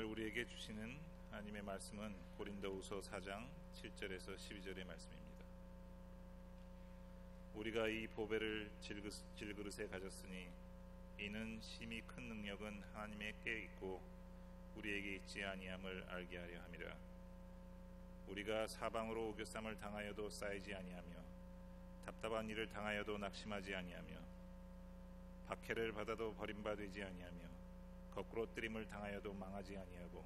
우리에게 주시는 하나님의 말씀은 고린도후서 4장 7절에서 12절의 말씀입니다. 우리가 이 보배를 질그릇에 가졌으니 이는 심히 큰 능력은 하나님께 있고 우리에게 있지 아니함을 알게 하려 함이라. 우리가 사방으로 오겨쌈을 당하여도 쌓이지 아니하며 답답한 일을 당하여도 낙심하지 아니하며 박해를 받아도 버림받지 아니하며 거꾸로 뜨림을 당하여도 망하지 아니하고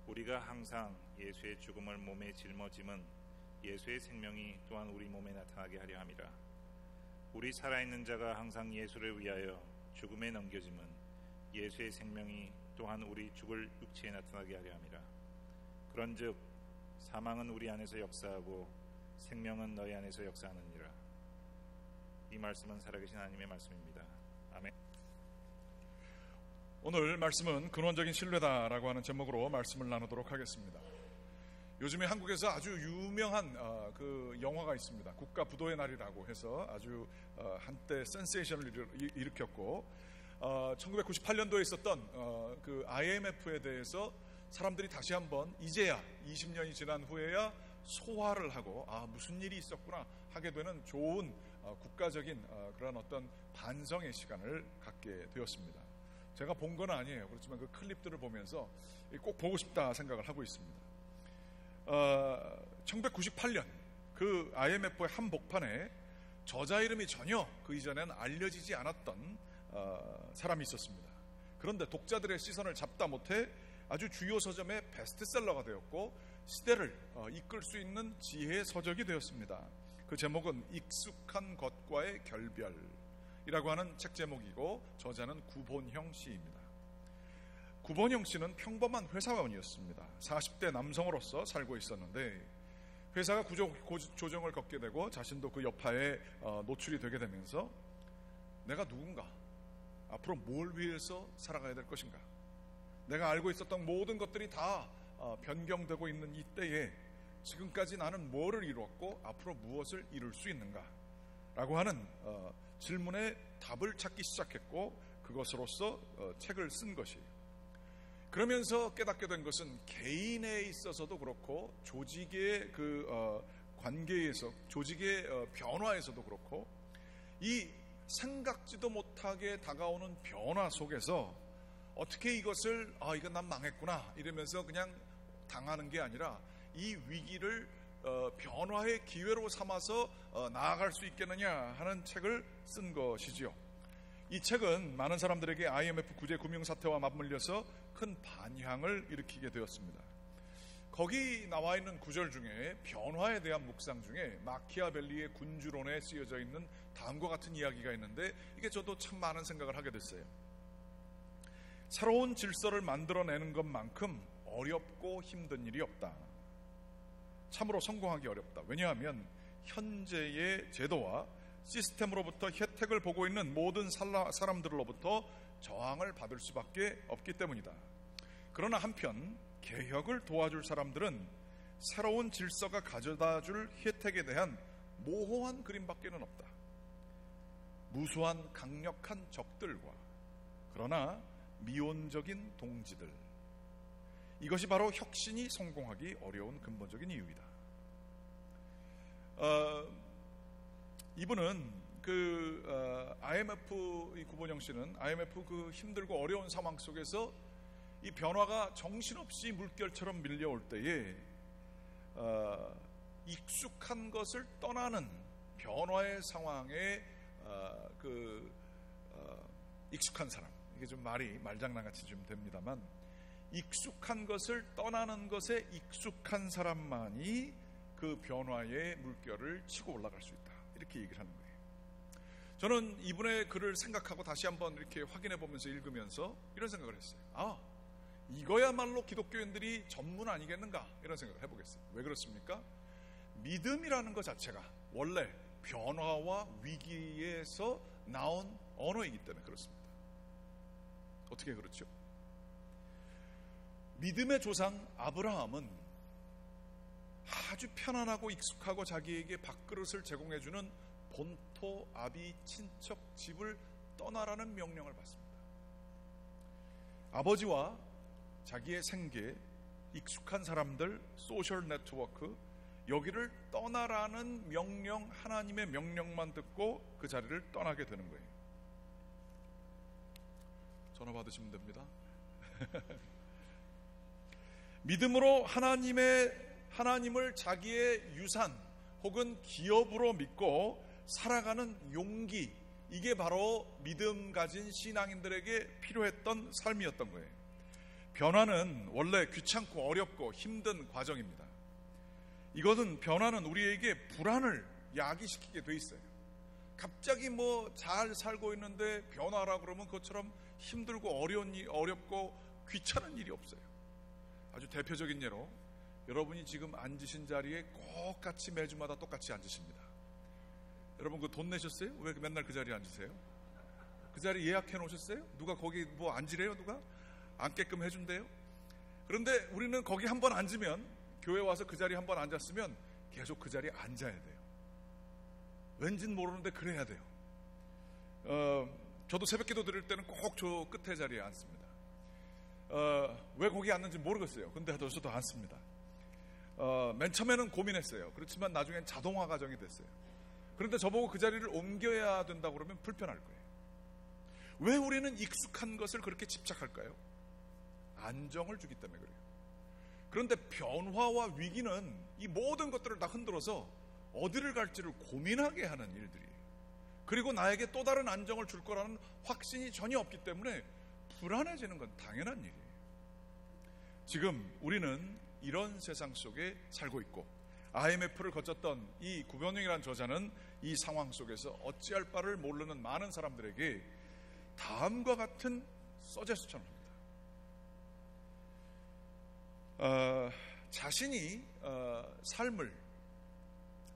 우리가 항상 예수의 죽음을 몸에 짊어짐은 예수의 생명이 또한 우리 몸에 나타나게 하려 함이라. 우리 살아있는 자가 항상 예수를 위하여 죽음에 넘겨짐은 예수의 생명이 또한 우리 죽을 육체에 나타나게 하려 함이라. 그런즉 사망은 우리 안에서 역사하고 생명은 너희 안에서 역사하느니라. 이 말씀은 살아계신 하나님의 말씀입니다. 아멘. 오늘 말씀은 근원적인 신뢰다라고 하는 제목으로 말씀을 나누도록 하겠습니다. 요즘에 한국에서 아주 유명한 그 영화가 있습니다. 국가부도의 날이라고 해서 아주 한때 센세이션을 일으켰고 1998년도에 있었던 그 IMF에 대해서 사람들이 다시 한번 이제야 20년이 지난 후에야 소화를 하고 무슨 일이 있었구나 하게 되는 좋은 국가적인 그런 어떤 반성의 시간을 갖게 되었습니다. 제가 본 건 아니에요. 그렇지만 그 클립들을 보면서 꼭 보고 싶다 생각을 하고 있습니다. 1998년 그 IMF의 한복판에 저자 이름이 전혀 그 이전에는 알려지지 않았던 사람이 있었습니다. 그런데 독자들의 시선을 잡다 못해 아주 주요 서점의 베스트셀러가 되었고 시대를 이끌 수 있는 지혜의 서적이 되었습니다. 그 제목은 익숙한 것과의 결별이라고 하는 책 제목이고 저자는 구본형 씨입니다. 구본형 씨는 평범한 회사원이었습니다. 40대 남성으로서 살고 있었는데 회사가 구조조정을 겪게 되고 자신도 그 여파에 노출이 되게 되면서 내가 누군가, 앞으로 뭘 위해서 살아가야 될 것인가, 내가 알고 있었던 모든 것들이 다 변경되고 있는 이때에 지금까지 나는 뭐를 이루었고 앞으로 무엇을 이룰 수 있는가 라고 하는 질문에 답을 찾기 시작했고 그것으로서 책을 쓴 것이에요. 그러면서 깨닫게 된 것은 개인에 있어서도 그렇고 조직의 그 관계에서, 조직의 변화에서도 그렇고 이 생각지도 못하게 다가오는 변화 속에서 어떻게 이것을 이건 난 망했구나 이러면서 그냥 당하는 게 아니라 이 위기를 변화의 기회로 삼아서 나아갈 수 있겠느냐 하는 책을 쓴 것이지요. 이 책은 많은 사람들에게 IMF 구제 금융사태와 맞물려서 큰 반향을 일으키게 되었습니다. 거기 나와 있는 구절 중에 변화에 대한 묵상 중에 마키아벨리의 군주론에 쓰여져 있는 다음과 같은 이야기가 있는데 이게 저도 참 많은 생각을 하게 됐어요. 새로운 질서를 만들어내는 것만큼 어렵고 힘든 일이 없다. 참으로 성공하기 어렵다. 왜냐하면 현재의 제도와 시스템으로부터 혜택을 보고 있는 모든 사람들로부터 저항을 받을 수밖에 없기 때문이다. 그러나 한편 개혁을 도와줄 사람들은 새로운 질서가 가져다줄 혜택에 대한 모호한 그림밖에는 없다. 무수한 강력한 적들과 그러나 미온적인 동지들, 이것이 바로 혁신이 성공하기 어려운 근본적인 이유이다. 이분은 IMF 이 구본영 씨는 IMF 그 힘들고 어려운 상황 속에서 이 변화가 정신없이 물결처럼 밀려올 때에 익숙한 것을 떠나는 변화의 상황에 익숙한 사람, 이게 좀 말이 말장난같이 좀 됩니다만 익숙한 것을 떠나는 것에 익숙한 사람만이 그 변화의 물결을 치고 올라갈 수 있다. 이렇게 얘기를 하는 거예요. 저는 이분의 글을 생각하고 다시 한번 이렇게 확인해 보면서 읽으면서 이런 생각을 했어요. 이거야말로 기독교인들이 전문 아니겠는가 이런 생각을 해보겠어요. 왜 그렇습니까? 믿음이라는 것 자체가 원래 변화와 위기에서 나온 언어이기 때문에 그렇습니다. 어떻게 그렇죠? 믿음의 조상 아브라함은 아주 편안하고 익숙하고 자기에게 밥그릇을 제공해주는 본토 아비 친척 집을 떠나라는 명령을 받습니다. 아버지와 자기의 생계, 익숙한 사람들, 소셜 네트워크, 여기를 떠나라는 명령, 하나님의 명령만 듣고 그 자리를 떠나게 되는 거예요. 전화 받으시면 됩니다. 믿음으로 하나님을 자기의 유산 혹은 기업으로 믿고 살아가는 용기, 이게 바로 믿음 가진 신앙인들에게 필요했던 삶이었던 거예요. 변화는 원래 귀찮고 어렵고 힘든 과정입니다. 변화는 우리에게 불안을 야기시키게 돼 있어요. 갑자기 잘 살고 있는데 변화라 그러면 그것처럼 힘들고 어렵고 귀찮은 일이 없어요. 아주 대표적인 예로 여러분이 지금 앉으신 자리에 똑같이 매주마다 똑같이 앉으십니다. 여러분 그 돈 내셨어요? 왜 맨날 그 자리에 앉으세요? 그 자리 예약해 놓으셨어요? 누가 거기 앉으래요? 누가? 앉게끔 해준대요? 그런데 우리는 거기 한번 앉으면, 교회 와서 그 자리에 한번 앉았으면 계속 그 자리에 앉아야 돼요. 왠진 모르는데 그래야 돼요. 저도 새벽기도 드릴 때는 꼭 저 끝에 자리에 앉습니다. 왜 거기 앉는지 모르겠어요. 근데 저도 앉습니다. 맨 처음에는 고민했어요. 그렇지만 나중엔 자동화 과정이 됐어요. 그런데 저보고 그 자리를 옮겨야 된다고 그러면 불편할 거예요. 왜 우리는 익숙한 것을 그렇게 집착할까요? 안정을 주기 때문에 그래요. 그런데 변화와 위기는 이 모든 것들을 다 흔들어서 어디를 갈지를 고민하게 하는 일들이에요. 그리고 나에게 또 다른 안정을 줄 거라는 확신이 전혀 없기 때문에 불안해지는 건 당연한 일이에요. 지금 우리는 이런 세상 속에 살고 있고, IMF를 거쳤던 이 구변영이라는 저자는 이 상황 속에서 어찌할 바를 모르는 많은 사람들에게 다음과 같은 서제스천을 합니다. 자신이 삶을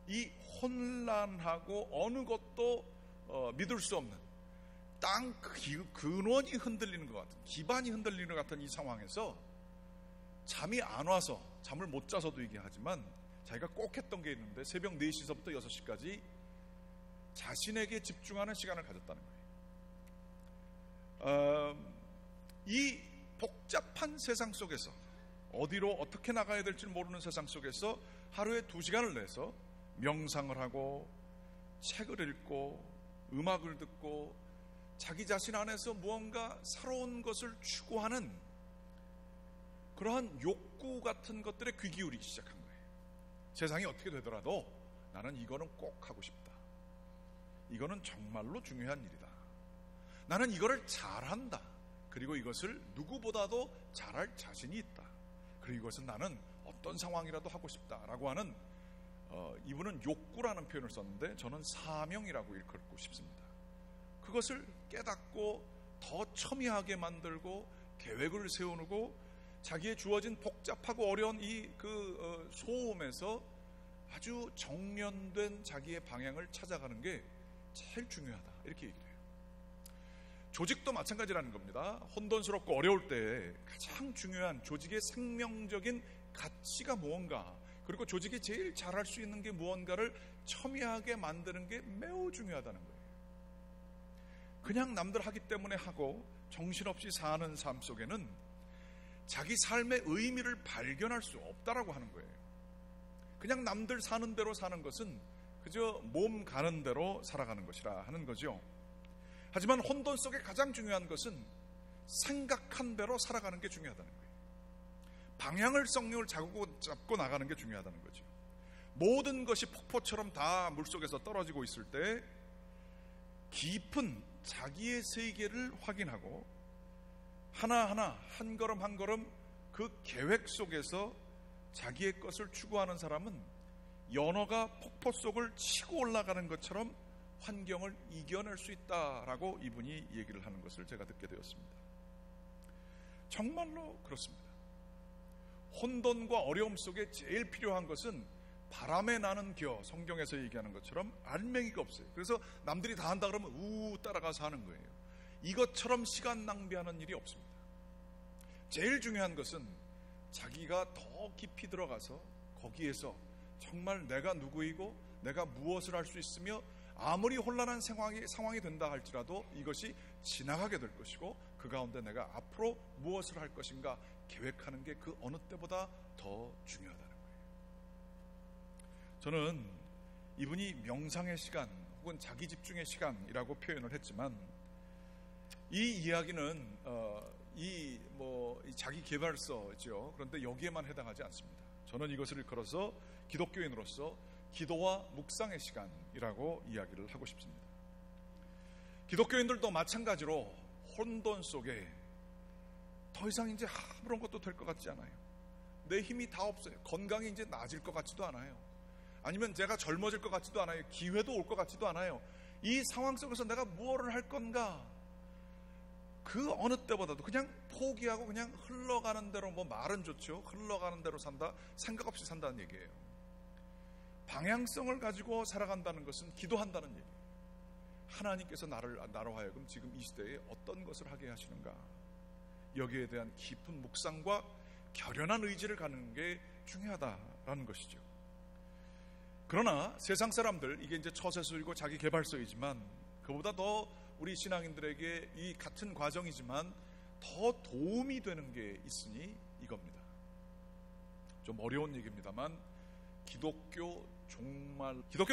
이 혼란하고 어느 것도 믿을 수 없는 땅 근원이 흔들리는 것 같은, 기반이 흔들리는 것 같은 이 상황에서 잠이 안 와서, 잠을 못 자서도 얘기하지만 자기가 꼭 했던 게 있는데 새벽 4시서부터 6시까지 자신에게 집중하는 시간을 가졌다는 거예요. 이 복잡한 세상 속에서, 어디로 어떻게 나가야 될지 모르는 세상 속에서 하루에 2시간을 내서 명상을 하고 책을 읽고 음악을 듣고 자기 자신 안에서 무언가 새로운 것을 추구하는 그러한 욕구 같은 것들에 귀 기울이기 시작한 거예요. 세상이 어떻게 되더라도 나는 이거는 꼭 하고 싶다. 이거는 정말로 중요한 일이다. 나는 이거를 잘한다. 그리고 이것을 누구보다도 잘할 자신이 있다. 그리고 이것은 나는 어떤 상황이라도 하고 싶다라고 하는, 이분은 욕구라는 표현을 썼는데 저는 사명이라고 일컬고 싶습니다. 그것을 깨닫고 더 첨예하게 만들고 계획을 세우고 자기의 주어진 복잡하고 어려운 소음에서 아주 정련된 자기의 방향을 찾아가는 게 제일 중요하다, 이렇게 얘기를 해요. 조직도 마찬가지라는 겁니다. 혼돈스럽고 어려울 때 가장 중요한 조직의 생명적인 가치가 무언가, 그리고 조직이 제일 잘할 수 있는 게 무언가를 첨예하게 만드는 게 매우 중요하다는 거예요. 그냥 남들 하기 때문에 하고 정신없이 사는 삶 속에는 자기 삶의 의미를 발견할 수 없다라고 하는 거예요. 그냥 남들 사는 대로 사는 것은 그저 몸 가는 대로 살아가는 것이라 하는 거죠. 하지만 혼돈 속에 가장 중요한 것은 생각한 대로 살아가는 게 중요하다는 거예요. 방향을 성령을 잡고 나가는 게 중요하다는 거죠. 모든 것이 폭포처럼 다 물속에서 떨어지고 있을 때 깊은 자기의 세계를 확인하고 하나하나 한 걸음 한 걸음 그 계획 속에서 자기의 것을 추구하는 사람은 연어가 폭포 속을 치고 올라가는 것처럼 환경을 이겨낼 수 있다라고 이분이 얘기를 하는 것을 제가 듣게 되었습니다. 정말로 그렇습니다. 혼돈과 어려움 속에 제일 필요한 것은 바람에 나는 겨, 성경에서 얘기하는 것처럼 알맹이가 없어요. 그래서 남들이 다 한다 그러면 따라가서 하는 거예요. 이것처럼 시간 낭비하는 일이 없습니다. 제일 중요한 것은 자기가 더 깊이 들어가서 거기에서 정말 내가 누구이고 내가 무엇을 할 수 있으며 아무리 혼란한 상황이 된다 할지라도 이것이 지나가게 될 것이고 그 가운데 내가 앞으로 무엇을 할 것인가 계획하는 게 그 어느 때보다 더 중요하다는 거예요. 저는 이분이 명상의 시간 혹은 자기 집중의 시간이라고 표현을 했지만, 이 이야기는 이 자기 개발서죠. 그런데 여기에만 해당하지 않습니다. 저는 이것을 일컬어서 기독교인으로서 기도와 묵상의 시간이라고 이야기를 하고 싶습니다. 기독교인들도 마찬가지로 혼돈 속에 더 이상 이제 아무런 것도 될 것 같지 않아요. 내 힘이 다 없어요. 건강이 이제 나아질 것 같지도 않아요. 아니면 제가 젊어질 것 같지도 않아요. 기회도 올 것 같지도 않아요. 이 상황 속에서 내가 무엇을 할 건가? 그 어느 때보다도 그냥 포기하고 그냥 흘러가는 대로, 말은 좋죠. 흘러가는 대로 산다, 생각 없이 산다는 얘기예요. 방향성을 가지고 살아간다는 것은 기도한다는 얘기예요. 하나님께서 나로 하여금 지금 이 시대에 어떤 것을 하게 하시는가, 여기에 대한 깊은 묵상과 결연한 의지를 갖는 게 중요하다라는 것이죠. 그러나 세상 사람들, 이게 이제 처세서이고 자기 개발서이지만 그보다 더 우리 신앙인들에게 이 같은 과정이지만 더 도움이 되는 게 있으니 이겁니다. 좀 어려운 얘기입니다만, 기독교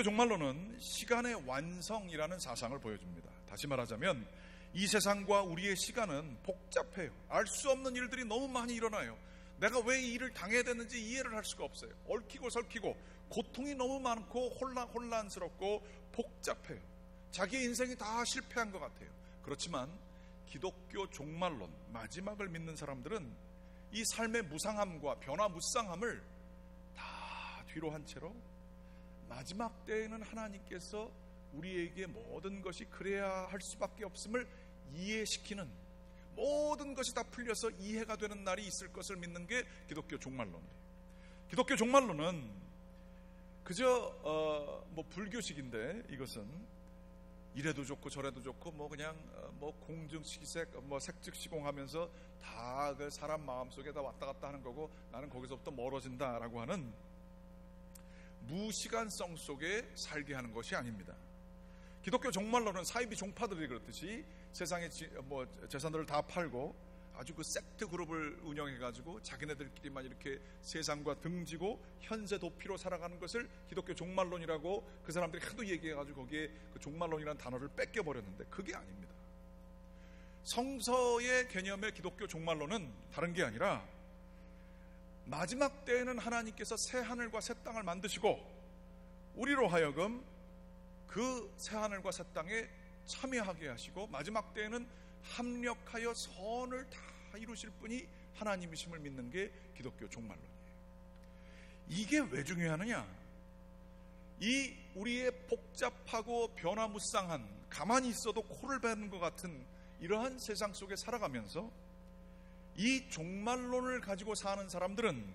종말론은 시간의 완성이라는 사상을 보여줍니다. 다시 말하자면 이 세상과 우리의 시간은 복잡해요. 알 수 없는 일들이 너무 많이 일어나요. 내가 왜 이 일을 당해야 되는지 이해를 할 수가 없어요. 얽히고 설키고 고통이 너무 많고 혼란스럽고 복잡해요. 자기 인생이 다 실패한 것 같아요. 그렇지만 기독교 종말론, 마지막을 믿는 사람들은 이 삶의 무상함과 변화무쌍함을 다 뒤로 한 채로 마지막 때에는 하나님께서 우리에게 모든 것이 그래야 할 수밖에 없음을 이해시키는, 모든 것이 다 풀려서 이해가 되는 날이 있을 것을 믿는 게 기독교 종말론이에요. 기독교 종말론은 그저 불교식인데, 이것은 이래도 좋고 저래도 좋고 그냥 공증시기색 색즉시공하면서 다 그 사람 마음속에 다 왔다 갔다 하는 거고, 나는 거기서부터 멀어진다라고 하는 무시간성 속에 살게 하는 것이 아닙니다. 기독교 종말론은 사이비 종파들이 그렇듯이 세상의 재산들을 다 팔고 아주 그 섹트 그룹을 운영해가지고 자기네들끼리만 이렇게 세상과 등지고 현세 도피로 살아가는 것을 기독교 종말론이라고 그 사람들이 하도 얘기해가지고 거기에 그 종말론이라는 단어를 뺏겨버렸는데, 그게 아닙니다. 성서의 개념의 기독교 종말론은 다른 게 아니라, 마지막 때에는 하나님께서 새 하늘과 새 땅을 만드시고 우리로 하여금 그 새 하늘과 새 땅에 참여하게 하시고, 마지막 때에는 합력하여 선을 다 이루실 분이 하나님이심을 믿는 게 기독교 종말론이에요. 이게 왜 중요하느냐? 이 우리의 복잡하고 변화무쌍한, 가만히 있어도 코를 베는 것 같은 이러한 세상 속에 살아가면서 이 종말론을 가지고 사는 사람들은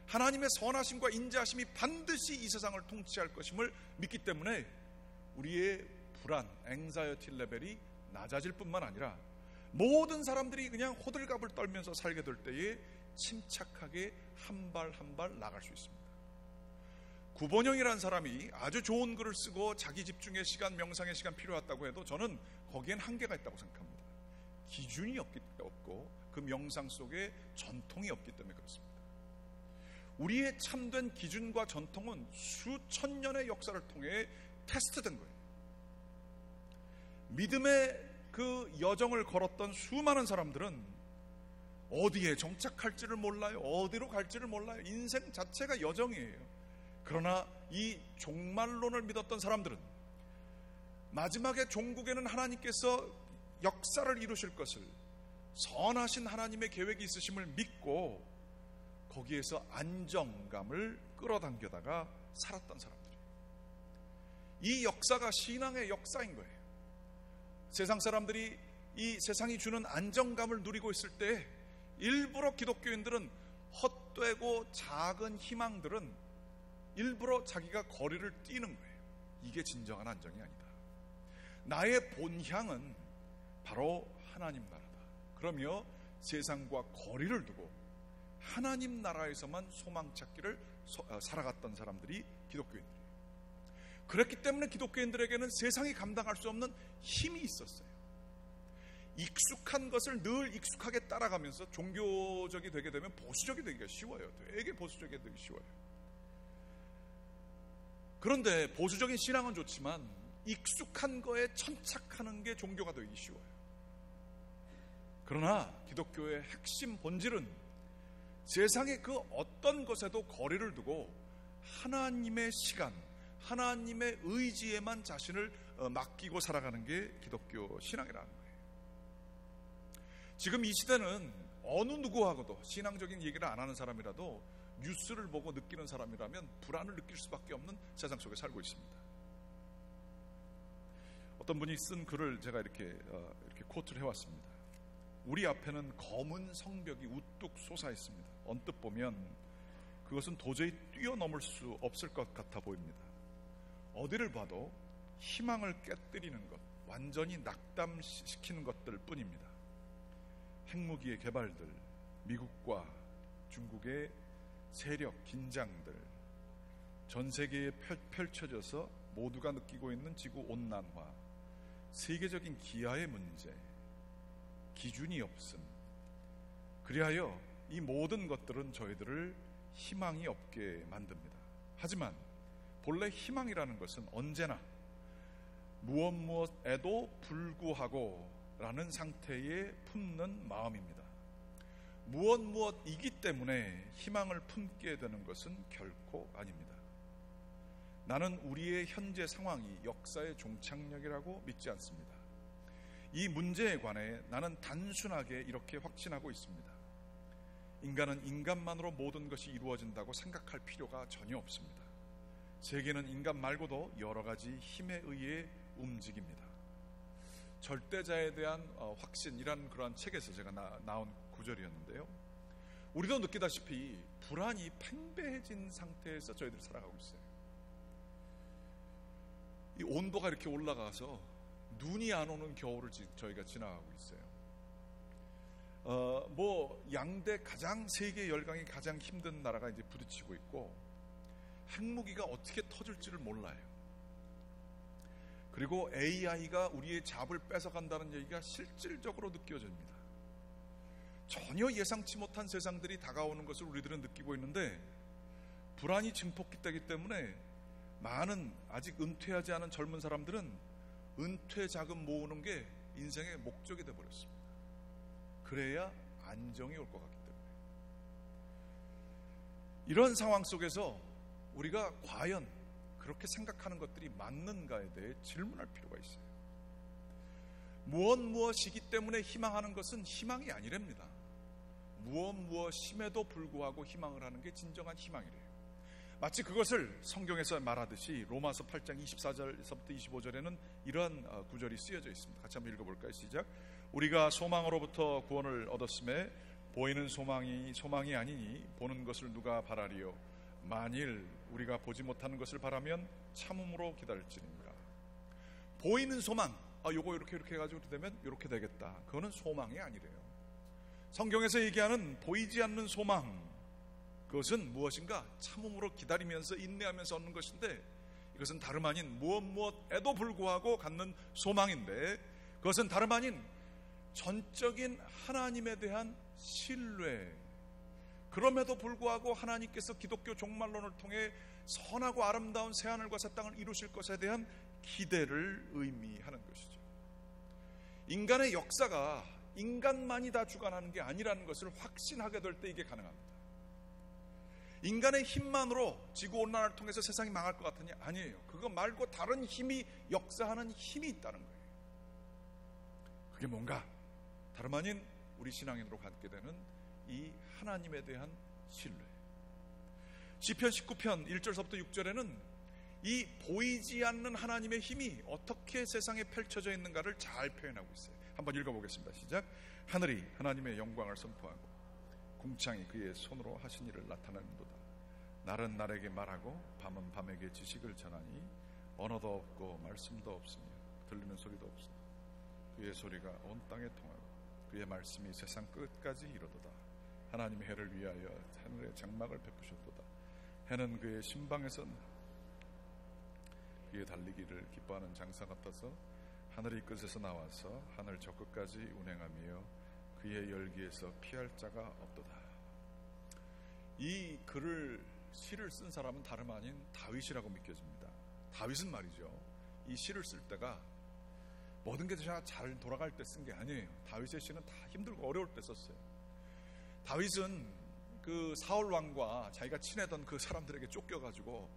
하나님의 선하심과 인자하심이 반드시 이 세상을 통치할 것임을 믿기 때문에 우리의 불안, 앵자이어티 레벨이 낮아질 뿐만 아니라 모든 사람들이 그냥 호들갑을 떨면서 살게 될 때에 침착하게 한 발 한 발 나갈 수 있습니다. 구본영이라는 사람이 아주 좋은 글을 쓰고 자기 집중의 시간, 명상의 시간 필요하다고 해도 저는 거기엔 한계가 있다고 생각합니다. 기준이 없고 그 명상 속에 전통이 없기 때문에 그렇습니다. 우리의 참된 기준과 전통은 수천 년의 역사를 통해 테스트된 거예요. 믿음의 그 여정을 걸었던 수많은 사람들은 어디에 정착할지를 몰라요. 어디로 갈지를 몰라요. 인생 자체가 여정이에요. 그러나 이 종말론을 믿었던 사람들은 마지막에 종국에는 하나님께서 역사를 이루실 것을, 선하신 하나님의 계획이 있으심을 믿고 거기에서 안정감을 끌어당겨다가 살았던 사람들이에요. 이 역사가 신앙의 역사인 거예요. 세상 사람들이 이 세상이 주는 안정감을 누리고 있을 때 일부러 기독교인들은 헛되고 작은 희망들은 일부러 자기가 거리를 뛰는 거예요. 이게 진정한 안정이 아니다. 나의 본향은 바로 하나님 나라다. 그러며 세상과 거리를 두고 하나님 나라에서만 소망 찾기를 살아갔던 사람들이 기독교인들이에요. 그렇기 때문에 기독교인들에게는 세상이 감당할 수 없는 힘이 있었어요. 익숙한 것을 늘 익숙하게 따라가면서 종교적이 되게 되면 보수적이 되기가 쉬워요. 되게 보수적이 되기 쉬워요. 그런데 보수적인 신앙은 좋지만 익숙한 거에 천착하는 게 종교가 되기 쉬워요. 그러나 기독교의 핵심 본질은 세상의 그 어떤 것에도 거리를 두고 하나님의 시간, 하나님의 의지에만 자신을 맡기고 살아가는 게 기독교 신앙이라는 거예요. 지금 이 시대는 어느 누구하고도 신앙적인 얘기를 안 하는 사람이라도 뉴스를 보고 느끼는 사람이라면 불안을 느낄 수밖에 없는 세상 속에 살고 있습니다. 어떤 분이 쓴 글을 제가 이렇게 코트를 해왔습니다. 우리 앞에는 검은 성벽이 우뚝 솟아 있습니다. 언뜻 보면 그것은 도저히 뛰어넘을 수 없을 것 같아 보입니다. 어디를 봐도 희망을 깨뜨리는 것, 완전히 낙담시키는 것들 뿐입니다. 핵무기의 개발들, 미국과 중국의 세력 긴장들, 전 세계에 펼쳐져서 모두가 느끼고 있는 지구온난화, 세계적인 기아의 문제, 기준이 없음. 그리하여 이 모든 것들은 저희들을 희망이 없게 만듭니다. 하지만 본래 희망이라는 것은 언제나 무엇에도 불구하고 라는 상태에 품는 마음입니다. 무엇이기 때문에 희망을 품게 되는 것은 결코 아닙니다. 나는 우리의 현재 상황이 역사의 종착역이라고 믿지 않습니다. 이 문제에 관해 나는 단순하게 이렇게 확신하고 있습니다. 인간은 인간만으로 모든 것이 이루어진다고 생각할 필요가 전혀 없습니다. 세계는 인간 말고도 여러 가지 힘에 의해 움직입니다. 절대자에 대한 확신이라는 그러한 책에서 제가 나온 구절이었는데요. 우리도 느끼다시피 불안이 팽배해진 상태에서 저희들이 살아가고 있어요. 이 온도가 이렇게 올라가서 눈이 안 오는 겨울을 저희가 지나가고 있어요. 양대 가장 세계 열강이 가장 힘든 나라가 이제 부딪히고 있고 핵무기가 어떻게 터질지를 몰라요. 그리고 AI가 우리의 잡을 뺏어간다는 얘기가 실질적으로 느껴집니다. 전혀 예상치 못한 세상들이 다가오는 것을 우리들은 느끼고 있는데 불안이 증폭되기 때문에 많은 아직 은퇴하지 않은 젊은 사람들은 은퇴 자금 모으는 게 인생의 목적이 되어버렸습니다. 그래야 안정이 올 것 같기 때문에. 이런 상황 속에서 우리가 과연 그렇게 생각하는 것들이 맞는가에 대해 질문할 필요가 있어요. 무엇이기 때문에 희망하는 것은 희망이 아니랍니다. 무엇임에도 불구하고 희망을 하는 게 진정한 희망이래요. 마치 그것을 성경에서 말하듯이 로마서 8장 24절에서부터 25절에는 이런 구절이 쓰여져 있습니다. 같이 한번 읽어볼까요? 시작. 우리가 소망으로부터 구원을 얻었음에 보이는 소망이 아니니 보는 것을 누가 바라리요. 만일 우리가 보지 못하는 것을 바라면 참음으로 기다릴지니라. 보이는 소망, 요거 이렇게 해가지고 되면 이렇게 되겠다. 그거는 소망이 아니래요. 성경에서 얘기하는 보이지 않는 소망, 그것은 무엇인가? 참음으로 기다리면서 인내하면서 얻는 것인데 이것은 다름 아닌 무엇에도 불구하고 갖는 소망인데 그것은 다름 아닌 전적인 하나님에 대한 신뢰. 그럼에도 불구하고 하나님께서 기독교 종말론을 통해 선하고 아름다운 새하늘과 새 땅을 이루실 것에 대한 기대를 의미하는 것이죠. 인간의 역사가 인간만이 다 주관하는 게 아니라는 것을 확신하게 될 때 이게 가능합니다. 인간의 힘만으로 지구온난화를 통해서 세상이 망할 것 같으냐? 아니에요. 그거 말고 다른 힘이 역사하는 힘이 있다는 거예요. 그게 뭔가? 다름 아닌 우리 신앙인으로 갖게 되는 이 하나님에 대한 신뢰. 시편 19편 1절서부터 6절에는 이 보이지 않는 하나님의 힘이 어떻게 세상에 펼쳐져 있는가를 잘 표현하고 있어요. 한번 읽어보겠습니다. 시작. 하늘이 하나님의 영광을 선포하고 궁창이 그의 손으로 하신 일을 나타내는도다. 날은 날에게 말하고 밤은 밤에게 지식을 전하니 언어도 없고 말씀도 없으며 들리는 소리도 없으며 그의 소리가 온 땅에 통하고 그의 말씀이 세상 끝까지 이르도다. 하나님의 해를 위하여 하늘의 장막을 베푸셨도다. 해는 그의 신방에서 그의 달리기를 기뻐하는 장사 같아서 하늘의 끝에서 나와서 하늘 저 끝까지 운행하며 그의 열기에서 피할 자가 없도다. 이 시를 쓴 사람은 다름 아닌 다윗이라고 믿겨집니다. 다윗은 말이죠, 이 시를 쓸 때가 모든 게 잘 돌아갈 때 쓴 게 아니에요. 다윗의 시는 다 힘들고 어려울 때 썼어요. 다윗은 그 사울 왕과 자기가 친했던 그 사람들에게 쫓겨가지고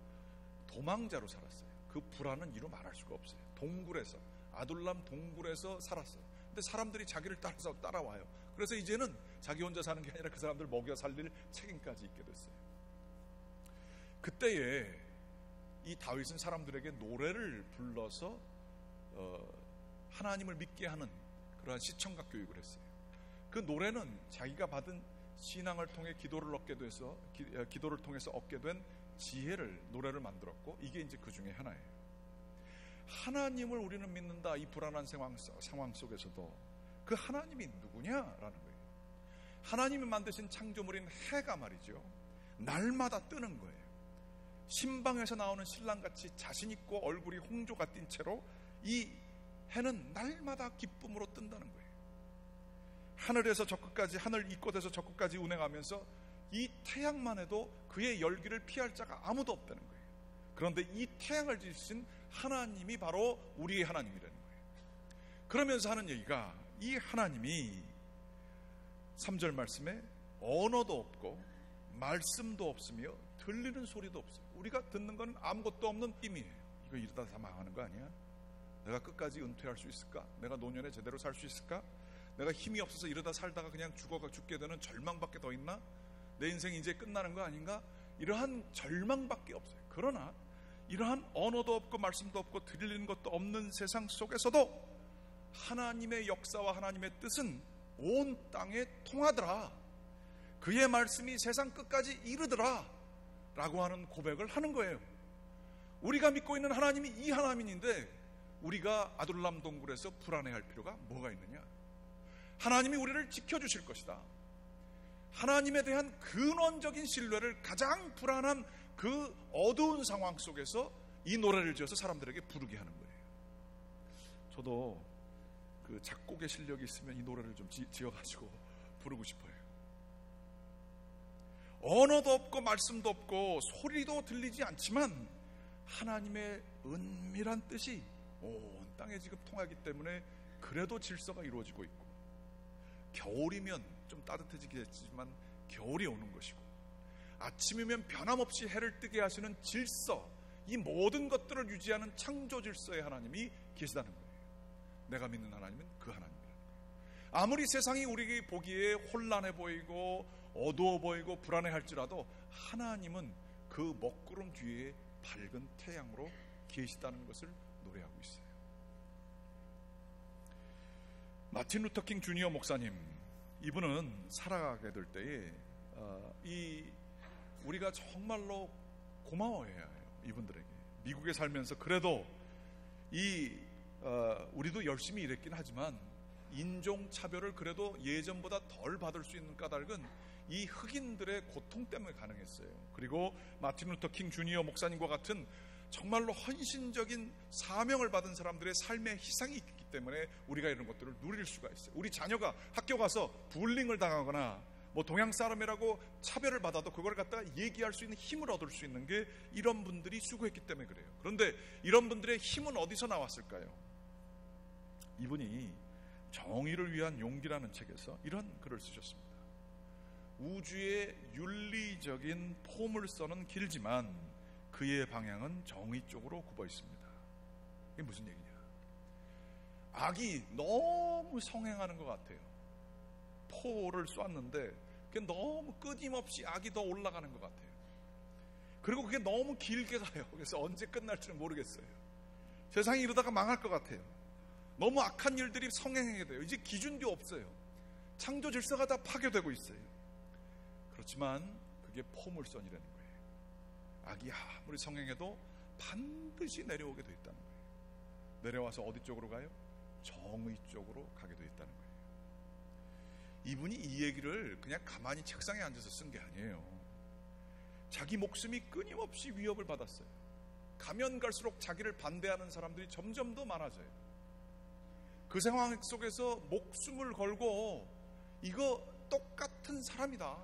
도망자로 살았어요. 그 불안은 이루 말할 수가 없어요. 동굴에서, 아둘람 동굴에서 살았어요. 근데 사람들이 자기를 따라서 따라와요. 그래서 이제는 자기 혼자 사는 게 아니라 그 사람들 먹여 살릴 책임까지 있게 됐어요. 그때에 이 다윗은 사람들에게 노래를 불러서 하나님을 믿게 하는 그러한 시청각 교육을 했어요. 그 노래는 자기가 받은 신앙을 통해 기도를 통해서 얻게 된 지혜를 노래를 만들었고, 이게 이제 그 중에 하나예요. 하나님을 우리는 믿는다. 이 불안한 상황 속에서도 그 하나님이 누구냐라는 거예요. 하나님이 만드신 창조물인 해가 말이죠, 날마다 뜨는 거예요. 신방에서 나오는 신랑같이 자신있고 얼굴이 홍조가 띈 채로 이 해는 날마다 기쁨으로 뜬다는 거예요. 하늘에서 저 끝까지, 하늘 이곳에서 저 끝까지 운행하면서 이 태양만 해도 그의 열기를 피할 자가 아무도 없다는 거예요. 그런데 이 태양을 지으신 하나님이 바로 우리의 하나님이라는 거예요. 그러면서 하는 얘기가, 이 하나님이 3절 말씀에 언어도 없고 말씀도 없으며 들리는 소리도 없어요. 우리가 듣는 건 아무것도 없는 힘이에요. 이거 이러다 다 망하는 거 아니야? 내가 끝까지 은퇴할 수 있을까? 내가 노년에 제대로 살 수 있을까? 내가 힘이 없어서 이러다 살다가 그냥 죽게 되는 절망밖에 더 있나? 내 인생이 이제 끝나는 거 아닌가? 이러한 절망밖에 없어요. 그러나 이러한 언어도 없고 말씀도 없고 들리는 것도 없는 세상 속에서도 하나님의 역사와 하나님의 뜻은 온 땅에 통하더라. 그의 말씀이 세상 끝까지 이르더라 라고 하는 고백을 하는 거예요. 우리가 믿고 있는 하나님이 이 하나님인데 우리가 아둘람 동굴에서 불안해할 필요가 뭐가 있느냐? 하나님이 우리를 지켜주실 것이다. 하나님에 대한 근원적인 신뢰를 가장 불안한 그 어두운 상황 속에서 이 노래를 지어서 사람들에게 부르게 하는 거예요. 저도 그 작곡의 실력이 있으면 이 노래를 좀 지어가지고 부르고 싶어요. 언어도 없고 말씀도 없고 소리도 들리지 않지만 하나님의 은밀한 뜻이 온 땅에 지금 통하기 때문에 그래도 질서가 이루어지고 있고, 겨울이면 좀 따뜻해지겠지만 겨울이 오는 것이고, 아침이면 변함없이 해를 뜨게 하시는 질서, 이 모든 것들을 유지하는 창조 질서의 하나님이 계시다는 거예요. 내가 믿는 하나님은 그 하나님이라는 거예요. 아무리 세상이 우리에게 보기에 혼란해 보이고 어두워 보이고 불안해할지라도 하나님은 그 먹구름 뒤에 밝은 태양으로 계시다는 것을 노래하고 있어요. 마틴 루터킹 주니어 목사님, 이분은 살아가게 될 때에 우리가 정말로 고마워해야 해요. 이분들에게 미국에 살면서 그래도 우리도 열심히 일했긴 하지만 인종차별을 그래도 예전보다 덜 받을 수 있는 까닭은 이 흑인들의 고통 때문에 가능했어요. 그리고 마틴 루터킹 주니어 목사님과 같은 정말로 헌신적인 사명을 받은 사람들의 삶의 희생이 있기 때문에 우리가 이런 것들을 누릴 수가 있어요. 우리 자녀가 학교 가서 불링을 당하거나 뭐 동양 사람이라고 차별을 받아도 그걸 갖다가 얘기할 수 있는 힘을 얻을 수 있는 게 이런 분들이 수고했기 때문에 그래요. 그런데 이런 분들의 힘은 어디서 나왔을까요? 이분이 정의를 위한 용기라는 책에서 이런 글을 쓰셨습니다. 우주의 윤리적인 포물선은 길지만 그의 방향은 정의 쪽으로 굽어 있습니다. 이게 무슨 얘기냐? 악이 너무 성행하는 것 같아요. 포를 쐈는데 그게 너무 끊임없이 악이 더 올라가는 것 같아요. 그리고 그게 너무 길게 가요. 그래서 언제 끝날지는 모르겠어요. 세상이 이러다가 망할 것 같아요. 너무 악한 일들이 성행하게 돼요. 이제 기준도 없어요. 창조 질서가 다 파괴되고 있어요. 그렇지만 그게 포물선이라는 거예요. 악이 아무리 성행해도 반드시 내려오게 돼 있다는 거예요. 내려와서 어디 쪽으로 가요? 정의 쪽으로 가게 돼 있다는 거예요. 이분이 이 얘기를 그냥 가만히 책상에 앉아서 쓴 게 아니에요. 자기 목숨이 끊임없이 위협을 받았어요. 가면 갈수록 자기를 반대하는 사람들이 점점 더 많아져요. 그 상황 속에서 목숨을 걸고 이거 똑같은 사람이다,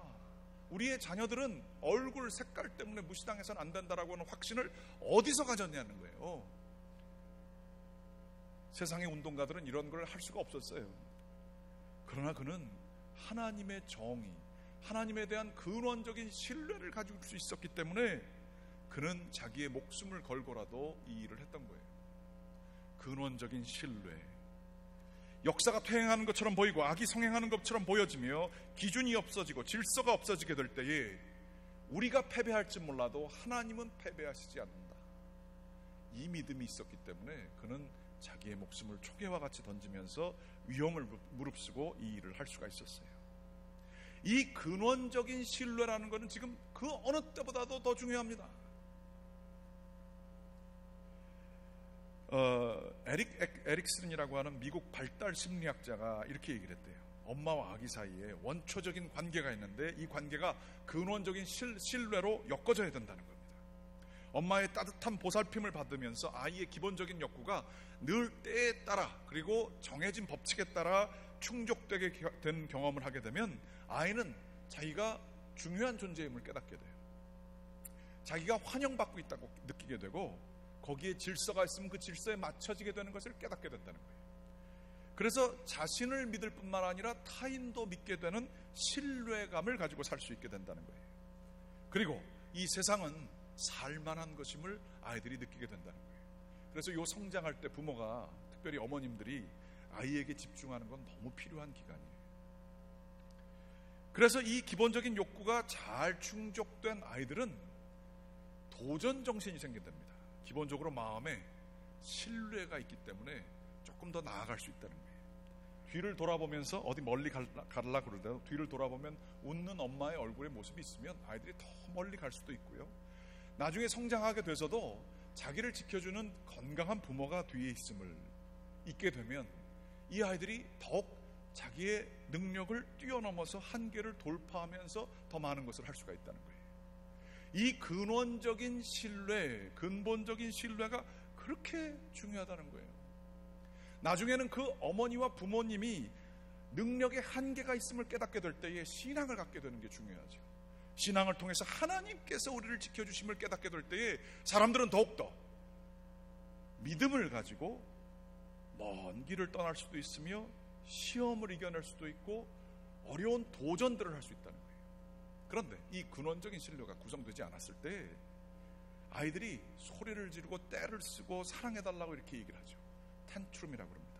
우리의 자녀들은 얼굴 색깔 때문에 무시당해서는 안 된다라고 하는 확신을 어디서 가졌냐는 거예요. 세상의 운동가들은 이런 걸 할 수가 없었어요. 그러나 그는 하나님의 정의, 하나님에 대한 근원적인 신뢰를 가질 수 있었기 때문에 그는 자기의 목숨을 걸고라도 이 일을 했던 거예요. 근원적인 신뢰. 역사가 퇴행하는 것처럼 보이고 악이 성행하는 것처럼 보여지며 기준이 없어지고 질서가 없어지게 될 때에 우리가 패배할지 몰라도 하나님은 패배하시지 않는다, 이 믿음이 있었기 때문에 그는 자기의 목숨을 초계와 같이 던지면서 위험을 무릅쓰고 이 일을 할 수가 있었어요. 이 근원적인 신뢰라는 것은 지금 그 어느 때보다도 더 중요합니다. 에릭슨이라고 하는 미국 발달 심리학자가 이렇게 얘기를 했대요. 엄마와 아기 사이에 원초적인 관계가 있는데 이 관계가 근원적인 신뢰로 엮어져야 된다는 겁니다. 엄마의 따뜻한 보살핌을 받으면서 아이의 기본적인 욕구가 늘 때에 따라 그리고 정해진 법칙에 따라 충족되게 된 경험을 하게 되면 아이는 자기가 중요한 존재임을 깨닫게 돼요. 자기가 환영받고 있다고 느끼게 되고 거기에 질서가 있으면 그 질서에 맞춰지게 되는 것을 깨닫게 된다는 거예요. 그래서 자신을 믿을 뿐만 아니라 타인도 믿게 되는 신뢰감을 가지고 살 수 있게 된다는 거예요. 그리고 이 세상은 살만한 것임을 아이들이 느끼게 된다는 거예요. 그래서 이 성장할 때 부모가, 특별히 어머님들이 아이에게 집중하는 건 너무 필요한 기간이에요. 그래서 이 기본적인 욕구가 잘 충족된 아이들은 도전 정신이 생긴답니다. 기본적으로 마음에 신뢰가 있기 때문에 조금 더 나아갈 수 있다는 거예요. 뒤를 돌아보면서 어디 멀리 가려고 그러다가 뒤를 돌아보면 웃는 엄마의 얼굴의 모습이 있으면 아이들이 더 멀리 갈 수도 있고요. 나중에 성장하게 돼서도 자기를 지켜주는 건강한 부모가 뒤에 있음을 잊게 되면 이 아이들이 더욱 자기의 능력을 뛰어넘어서 한계를 돌파하면서 더 많은 것을 할 수가 있다는 거예요. 이 근원적인 신뢰, 근본적인 신뢰가 그렇게 중요하다는 거예요. 나중에는 그 어머니와 부모님이 능력의 한계가 있음을 깨닫게 될 때에 신앙을 갖게 되는 게 중요하죠. 신앙을 통해서 하나님께서 우리를 지켜주심을 깨닫게 될 때에 사람들은 더욱더 믿음을 가지고 먼 길을 떠날 수도 있으며 시험을 이겨낼 수도 있고 어려운 도전들을 할 수 있다는 거예요. 그런데 이 근원적인 신뢰가 구성되지 않았을 때 아이들이 소리를 지르고 떼를 쓰고 사랑해달라고 이렇게 얘기를 하죠. 텐트룸이라고 합니다.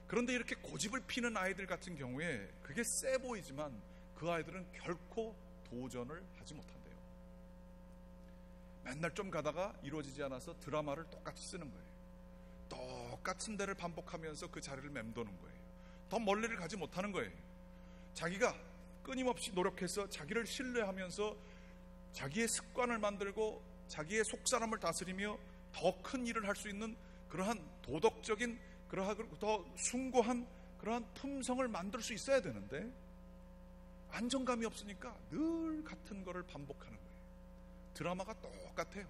그런데 이렇게 고집을 피는 아이들 같은 경우에 그게 세 보이지만 그 아이들은 결코 도전을 하지 못한대요. 맨날 좀 가다가 이루어지지 않아서 드라마를 똑같이 쓰는 거예요. 똑같은 데를 반복하면서 그 자리를 맴도는 거예요. 더 멀리를 가지 못하는 거예요. 자기가 끊임없이 노력해서 자기를 신뢰하면서 자기의 습관을 만들고 자기의 속사람을 다스리며 더 큰 일을 할 수 있는 그러한 도덕적인 그러한 더 숭고한 그러한 품성을 만들 수 있어야 되는데 안정감이 없으니까 늘 같은 거를 반복하는 거예요. 드라마가 똑같아요.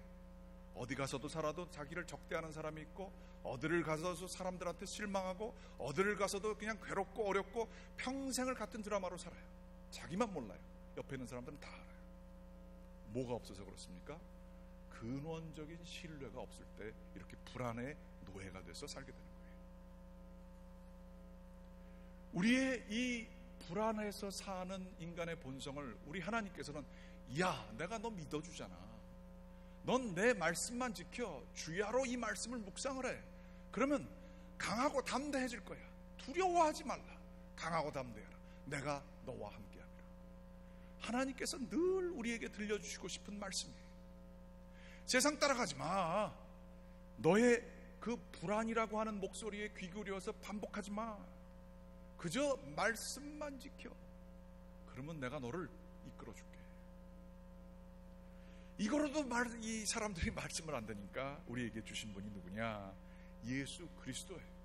어디 가서도 살아도 자기를 적대하는 사람이 있고 어디를 가서도 사람들한테 실망하고 어디를 가서도 그냥 괴롭고 어렵고 평생을 같은 드라마로 살아요. 자기만 몰라요. 옆에 있는 사람들은 다 알아요. 뭐가 없어서 그렇습니까? 근원적인 신뢰가 없을 때 이렇게 불안의 노예가 돼서 살게 되는 거예요. 우리의 이 불안해서 사는 인간의 본성을 우리 하나님께서는 야, 내가 너 믿어주잖아. 넌 내 말씀만 지켜 주야로 이 말씀을 묵상을 해. 그러면 강하고 담대해질 거야. 두려워하지 말라. 강하고 담대해라. 내가 너와 함께함이라. 하나님께서 늘 우리에게 들려주시고 싶은 말씀이에요. 세상 따라가지 마. 너의 그 불안이라고 하는 목소리에 귀 기울여서 반복하지 마. 그저 말씀만 지켜. 그러면 내가 너를 이끌어줄게. 이거로도 이 사람들이 말씀을 안 듣니까 우리에게 주신 분이 누구냐? 예수 그리스도예요.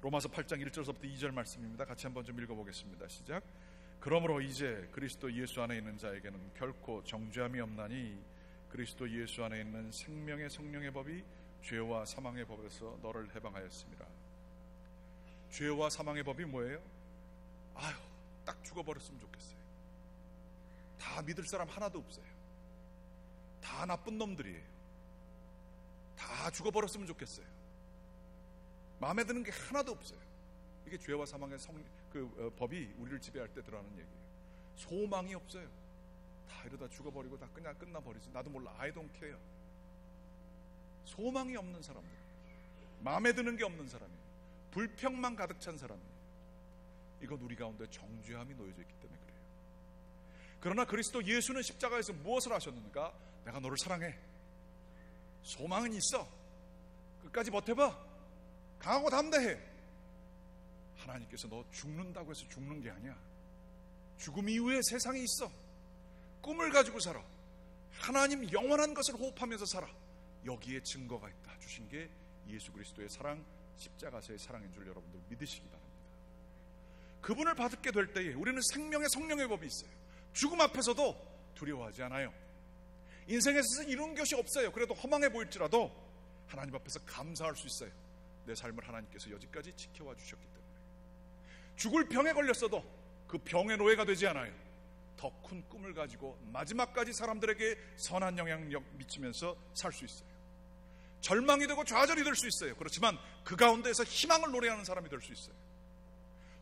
로마서 8장 1절부터 2절 말씀입니다. 같이 한번 좀 읽어보겠습니다. 시작. 그러므로 이제 그리스도 예수 안에 있는 자에게는 결코 정죄함이 없나니 그리스도 예수 안에 있는 생명의 성령의 법이 죄와 사망의 법에서 너를 해방하였습니다. 죄와 사망의 법이 뭐예요? 아유, 딱 죽어버렸으면 좋겠어요. 다 믿을 사람 하나도 없어요. 다 나쁜 놈들이에요. 다 죽어버렸으면 좋겠어요. 마음에 드는 게 하나도 없어요. 이게 죄와 사망의 법이 우리를 지배할 때 들어가는 얘기예요. 소망이 없어요. 다 이러다 죽어버리고 다 그냥 끝나버리지. 나도 몰라. I don't care. 소망이 없는 사람들, 마음에 드는 게 없는 사람이에요. 불평만 가득 찬 사람이에요. 이건 우리 가운데 정죄함이 놓여져 있기 때문에 그래요. 그러나 그리스도 예수는 십자가에서 무엇을 하셨는가? 내가 너를 사랑해. 소망은 있어. 끝까지 버텨봐. 강하고 담대해. 하나님께서 너 죽는다고 해서 죽는 게 아니야. 죽음 이후에 세상이 있어. 꿈을 가지고 살아. 하나님 영원한 것을 호흡하면서 살아. 여기에 증거가 있다 주신 게 예수 그리스도의 사랑, 십자가에서의 사랑인 줄 여러분들 믿으시기 바랍니다. 그분을 받게 될 때에 우리는 생명의 성령의 법이 있어요. 죽음 앞에서도 두려워하지 않아요. 인생에서 이룬 것이 없어요. 그래도 허망해 보일지라도 하나님 앞에서 감사할 수 있어요. 내 삶을 하나님께서 여기까지 지켜와 주셨기 때문에. 죽을 병에 걸렸어도 그 병의 노예가 되지 않아요. 더 큰 꿈을 가지고 마지막까지 사람들에게 선한 영향력 미치면서 살 수 있어요. 절망이 되고 좌절이 될 수 있어요. 그렇지만 그 가운데에서 희망을 노래하는 사람이 될 수 있어요.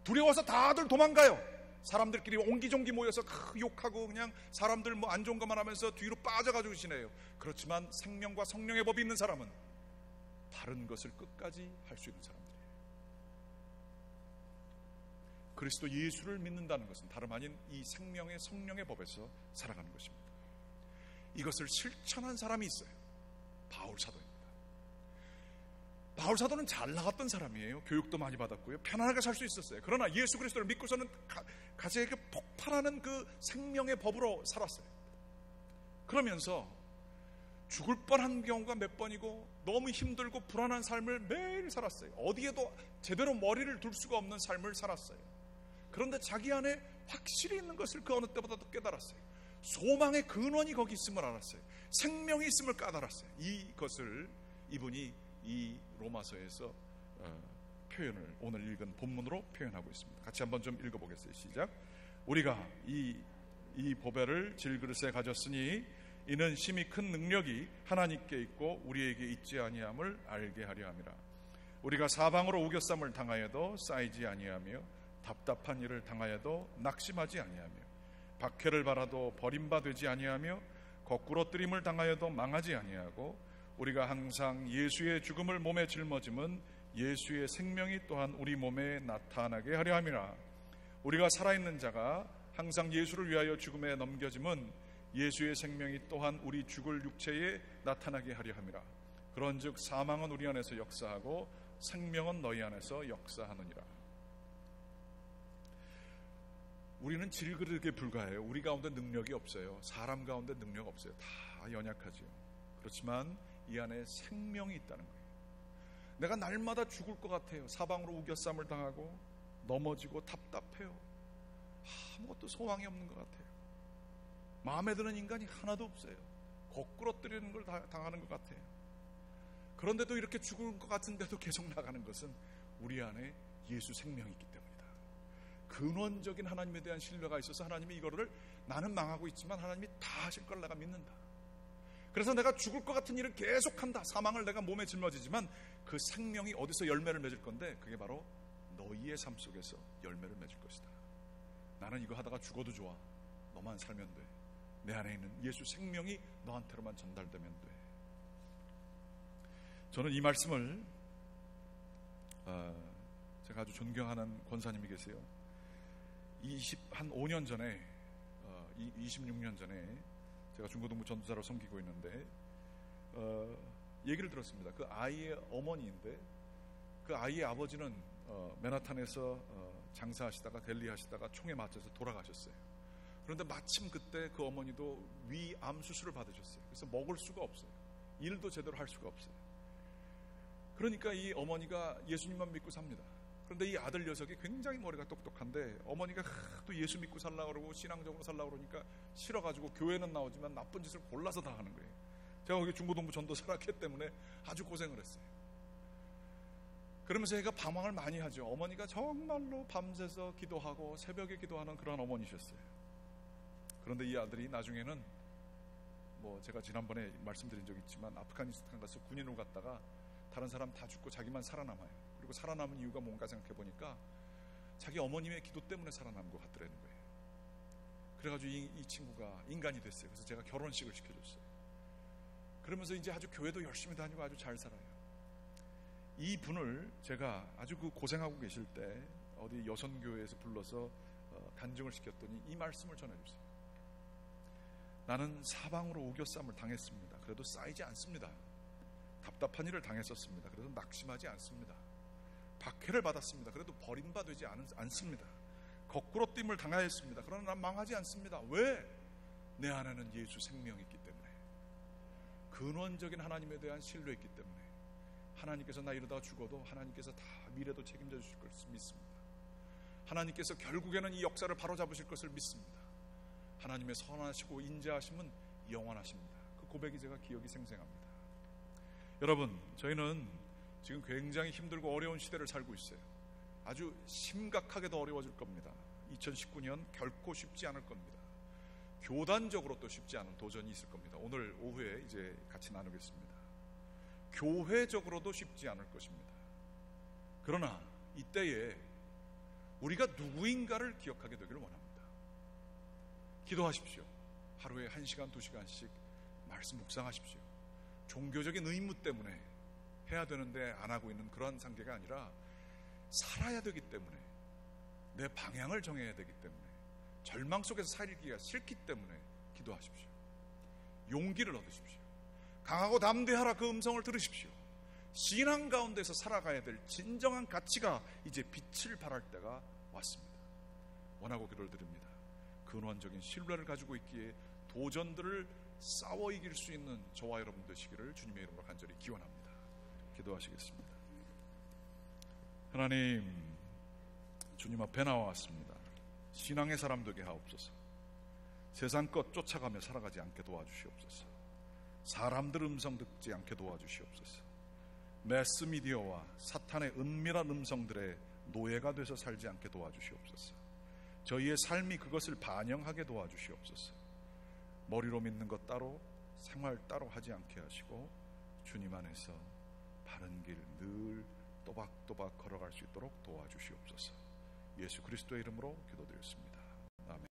두려워서 다들 도망가요. 사람들끼리 옹기종기 모여서 욕하고 그냥 사람들 뭐 안 좋은 것만 하면서 뒤로 빠져가지고 지내요. 그렇지만 생명과 성령의 법이 있는 사람은 바른 것을 끝까지 할 수 있는 사람들이에요. 그리스도 예수를 믿는다는 것은 다름 아닌 이 생명의 성령의 법에서 살아가는 것입니다. 이것을 실천한 사람이 있어요. 바울 사도입니다. 바울 사도는 잘 나갔던 사람이에요. 교육도 많이 받았고요. 편안하게 살 수 있었어요. 그러나 예수 그리스도를 믿고서는 가지에게 폭발하는 그 생명의 법으로 살았어요. 그러면서 죽을 뻔한 경우가 몇 번이고 너무 힘들고 불안한 삶을 매일 살았어요. 어디에도 제대로 머리를 둘 수가 없는 삶을 살았어요. 그런데 자기 안에 확실히 있는 것을 그 어느 때보다도 깨달았어요. 소망의 근원이 거기 있음을 알았어요. 생명이 있음을 깨달았어요. 이것을 이분이 이 로마서에서 표현을 오늘 읽은 본문으로 표현하고 있습니다. 같이 한번 좀 읽어보겠어요. 시작. 우리가 이 보배를 질그릇에 가졌으니 이는 심히 큰 능력이 하나님께 있고 우리에게 있지 아니함을 알게 하려 함이라. 우리가 사방으로 우겨쌈을 당하여도 쌓이지 아니하며 답답한 일을 당하여도 낙심하지 아니하며 박해를 받아도 버림받지 아니하며 거꾸로 뜨림을 당하여도 망하지 아니하고 우리가 항상 예수의 죽음을 몸에 짊어짐은 예수의 생명이 또한 우리 몸에 나타나게 하려 함이라. 우리가 살아있는 자가 항상 예수를 위하여 죽음에 넘겨짐은 예수의 생명이 또한 우리 죽을 육체에 나타나게 하려 함이라. 그런즉 사망은 우리 안에서 역사하고 생명은 너희 안에서 역사하느니라. 우리는 질그릇에 불과해요. 우리 가운데 능력이 없어요. 사람 가운데 능력 없어요. 다 연약하죠. 그렇지만 이 안에 생명이 있다는 거예요. 내가 날마다 죽을 것 같아요. 사방으로 우겨쌈을 당하고 넘어지고 답답해요. 아무것도 소망이 없는 것 같아요. 마음에 드는 인간이 하나도 없어요. 거꾸로 뜨리는 걸 당하는 것 같아요. 그런데도 이렇게 죽을 것 같은데도 계속 나가는 것은 우리 안에 예수 생명이 있기 때문이다. 근원적인 하나님에 대한 신뢰가 있어서 하나님이 이거를 나는 망하고 있지만 하나님이 다 하실 걸 내가 믿는다. 그래서 내가 죽을 것 같은 일을 계속한다. 사망을 내가 몸에 짊어지지만 그 생명이 어디서 열매를 맺을 건데 그게 바로 너희의 삶 속에서 열매를 맺을 것이다. 나는 이거 하다가 죽어도 좋아. 너만 살면 돼. 내 안에 있는 예수 생명이 너한테로만 전달되면 돼. 저는 이 말씀을 제가 아주 존경하는 권사님이 계세요. 한 5년 전에 26년 전에 제가 중고등부 전도사로 섬기고 있는데 얘기를 들었습니다. 그 아이의 어머니인데 그 아이의 아버지는 맨하탄에서 장사하시다가 델리하시다가 총에 맞아서 돌아가셨어요. 그런데 마침 그때 그 어머니도 위암 수술을 받으셨어요. 그래서 먹을 수가 없어요. 일도 제대로 할 수가 없어요. 그러니까 이 어머니가 예수님만 믿고 삽니다. 그런데 이 아들 녀석이 굉장히 머리가 똑똑한데 어머니가 또 예수 믿고 살라고 그러고 신앙적으로 살라고 그러니까 싫어가지고 교회는 나오지만 나쁜 짓을 골라서 다 하는 거예요. 제가 거기 중고등부 전도사를 했기 때문에 아주 고생을 했어요. 그러면서 애가 방황을 많이 하죠. 어머니가 정말로 밤새서 기도하고 새벽에 기도하는 그런 어머니셨어요. 그런데 이 아들이 나중에는 제가 지난번에 말씀드린 적 있지만 아프가니스탄 가서 군인으로 갔다가 다른 사람 다 죽고 자기만 살아남아요. 그리고 살아남은 이유가 뭔가 생각해 보니까 자기 어머님의 기도 때문에 살아남은 것 같더라는 거예요. 그래가지고 이 친구가 인간이 됐어요. 그래서 제가 결혼식을 시켜줬어요. 그러면서 이제 아주 교회도 열심히 다니고 아주 잘 살아요. 이 분을 제가 아주 고생하고 계실 때 어디 여선교회에서 불러서 단증을 시켰더니 이 말씀을 전해주세요. 나는 사방으로 우겨쌈을 당했습니다. 그래도 쌓이지 않습니다. 답답한 일을 당했었습니다. 그래도 낙심하지 않습니다. 박해를 받았습니다. 그래도 버림받지 않습니다. 거꾸로 뛴을 당하였습니다. 그러나 난 망하지 않습니다. 왜? 내 안에는 예수 생명이 있기 때문에, 근원적인 하나님에 대한 신뢰가 있기 때문에, 하나님께서 나 이러다가 죽어도 하나님께서 다 미래도 책임져 주실 것을 믿습니다. 하나님께서 결국에는 이 역사를 바로잡으실 것을 믿습니다. 하나님의 선하시고 인자하심은 영원하십니다. 그 고백이 제가 기억이 생생합니다. 여러분, 저희는 지금 굉장히 힘들고 어려운 시대를 살고 있어요. 아주 심각하게도 어려워질 겁니다. 2019년 결코 쉽지 않을 겁니다. 교단적으로 또 쉽지 않은 도전이 있을 겁니다. 오늘 오후에 이제 같이 나누겠습니다. 교회적으로도 쉽지 않을 것입니다. 그러나 이때에 우리가 누구인가를 기억하게 되기를 원합니다. 기도하십시오. 하루에 1시간, 2시간씩 말씀 묵상하십시오. 종교적인 의무 때문에 해야 되는데 안 하고 있는 그러한 상태가 아니라 살아야 되기 때문에, 내 방향을 정해야 되기 때문에, 절망 속에서 살기가 싫기 때문에 기도하십시오. 용기를 얻으십시오. 강하고 담대하라 그 음성을 들으십시오. 신앙 가운데서 살아가야 될 진정한 가치가 이제 빛을 발할 때가 왔습니다. 원하고 기도를 드립니다. 근원적인 신뢰를 가지고 있기에 도전들을 싸워 이길 수 있는 저와 여러분 되시기를 주님의 이름으로 간절히 기원합니다. 기도하시겠습니다. 하나님, 주님 앞에 나와왔습니다. 신앙의 사람 되게 하옵소서. 세상 것 쫓아가며 살아가지 않게 도와주시옵소서. 사람들 음성 듣지 않게 도와주시옵소서. 매스미디어와 사탄의 은밀한 음성들의 노예가 돼서 살지 않게 도와주시옵소서. 저희의 삶이 그것을 반영하게 도와주시옵소서. 머리로 믿는 것 따로, 생활 따로 하지 않게 하시고 주님 안에서 바른 길 늘 또박또박 걸어갈 수 있도록 도와주시옵소서. 예수 그리스도의 이름으로 기도드렸습니다. 아멘.